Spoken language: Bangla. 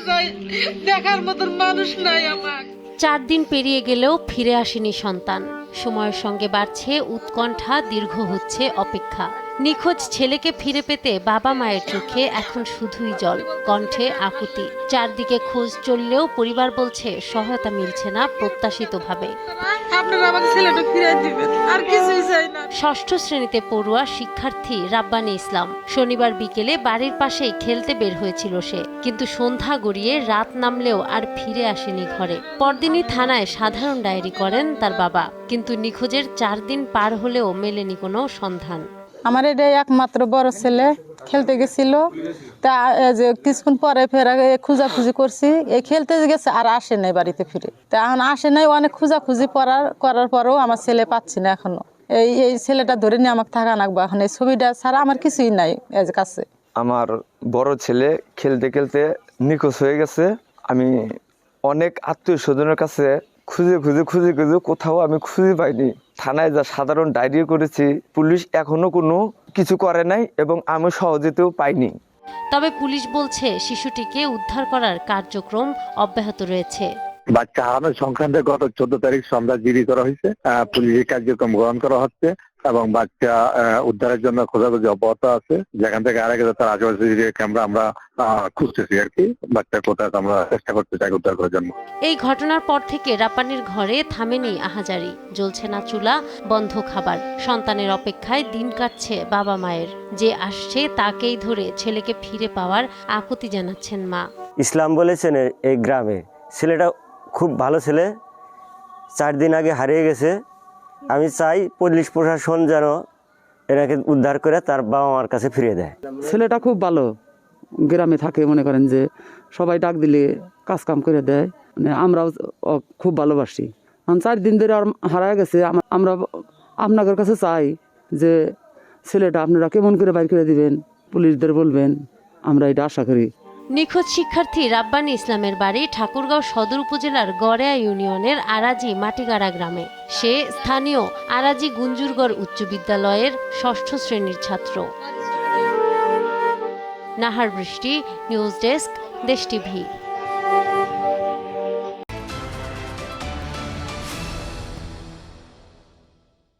যাই, দেখার মতন মানুষ নাই আমার। 4 দিন পেরিয়ে গেলেও ফিরে আসেনি সন্তান। সময়ের সঙ্গে বাড়ছে উৎকণ্ঠা, দীর্ঘ হচ্ছে অপেক্ষা। নিখোঁজ ছেলেকে ফিরে পেতে বাবা মায়ের চোখে এখন শুধুই জল, কণ্ঠে আকুতি। চারদিকে খোঁজ চললেও পরিবার বলছে সহায়তা মিলছে না প্রত্যাশিতভাবে। আপনারা আমাকে ছেলেটা ফিরিয়ে দিবেন, আর কিছুই চাই না। 6ষ্ঠ শ্রেণীতে পড়ুয়া শিক্ষার্থী রাব্বানী ইসলাম শনিবার বিকেলে বাড়ির পাশেই খেলতে বের হয়েছিল সে, কিন্তু সন্ধ্যা গড়িয়ে রাত নামলেও আর ফিরে আসেনি ঘরে। পরদিনই থানায় সাধারণ ডায়েরি করেন তার বাবা, কিন্তু নিখোঁজের 4 দিন পার হলেও মেলেনি কোনো সন্ধান। আমার এটাই একমাত্র বড় ছেলে, খেলতে গেছিল, তা যে কিছুক্ষণ পরে ফেরা খোঁজাখুঁজি করছি, এই খেলতে গেছে আর আসে নাই বাড়িতে ফিরে। তা এখন আসে নাই, অনেক খোঁজাখুঁজি করার পরেও আমার ছেলে পাচ্ছি না এখনো। এই ছেলেটা ধরে নিয়ে আমাকে থাকা নাকবো এখন। এই ছবিটা ছাড়া আমার কিছুই নাই এর কাছে। আমার বড় ছেলে খেলতে খেলতে নিখোঁজ হয়ে গেছে। আমি অনেক আত্মীয় স্বজনের কাছে খুঁজে কোথাও আমি খুঁজে পাইনি। থানায় যা সাধারণ ডায়েরি করেছি, পুলিশ এখনো কোনো কিছু করে নাই এবং আমি সহজেতেও পাইনি। তবে পুলিশ বলছে শিশুটিকে উদ্ধার করার কার্যক্রম অব্যাহত রয়েছে। বাচ্চা হারানোর সংক্রান্তে গত 14 তারিখ সন্ধ্যা জিডি করা হয়েছে, পুলিশের কার্যক্রম গ্রহণ করা হচ্ছে এবং বাচ্চা উদ্ধারের জন্য খোঁজাখুঁজি অব্যাহত আছে। যেখান থেকে আড়াই গেছে তার আশেপাশে ক্যামেরা আমরা খুঁজতেছি আর কি, বাচ্চা কোথায় আমরা চেষ্টা করতে চাই উদ্ধার করার জন্য। এই ঘটনার পর থেকে রাব্বানীর ঘরে থামেনি আহাজারি, জ্বলছে না চুলা, বন্ধ খাবার। সন্তানের অপেক্ষায় দিন কাটছে বাবা মায়ের। যে আসছে তাকেই ধরে ছেলেকে ফিরে পাওয়ার আকুতি জানাচ্ছেন মা। ইসলাম বলেছেন এই গ্রামে ছেলেটা খুব ভালো ছেলে, 4 দিন আগে হারিয়ে গেছে। আমি চাই পুলিশ প্রশাসন যেন এনাকে উদ্ধার করে তার বাবা মার কাছে ফিরিয়ে দেয়। ছেলেটা খুব ভালো, গ্রামে থাকে, মনে করেন যে সবাই ডাক দিলে কাজ কাম করে দেয়, মানে আমরাও খুব ভালোবাসি। 4 দিন ধরে আর হারায় গেছে। আমরা আপনাদের কাছে চাই যে ছেলেটা আপনারা কেমন করে বাইর করে দিবেন, পুলিশদের বলবেন, আমরা এটা আশা করি। নিখোঁজ শিক্ষার্থী রাব্বানী ইসলামের বাড়ি ঠাকুরগাঁও সদর উপজেলার গড়েয়া ইউনিয়নের আরাজি মাটিগাড়া গ্রামে। সে স্থানীয় আরাজি গুঞ্জুরগড় উচ্চ বিদ্যালয়ের 6ষ্ঠ শ্রেণীর ছাত্র। নাহার বৃষ্টি, নিউজ ডেস্ক, দেশ টিভি।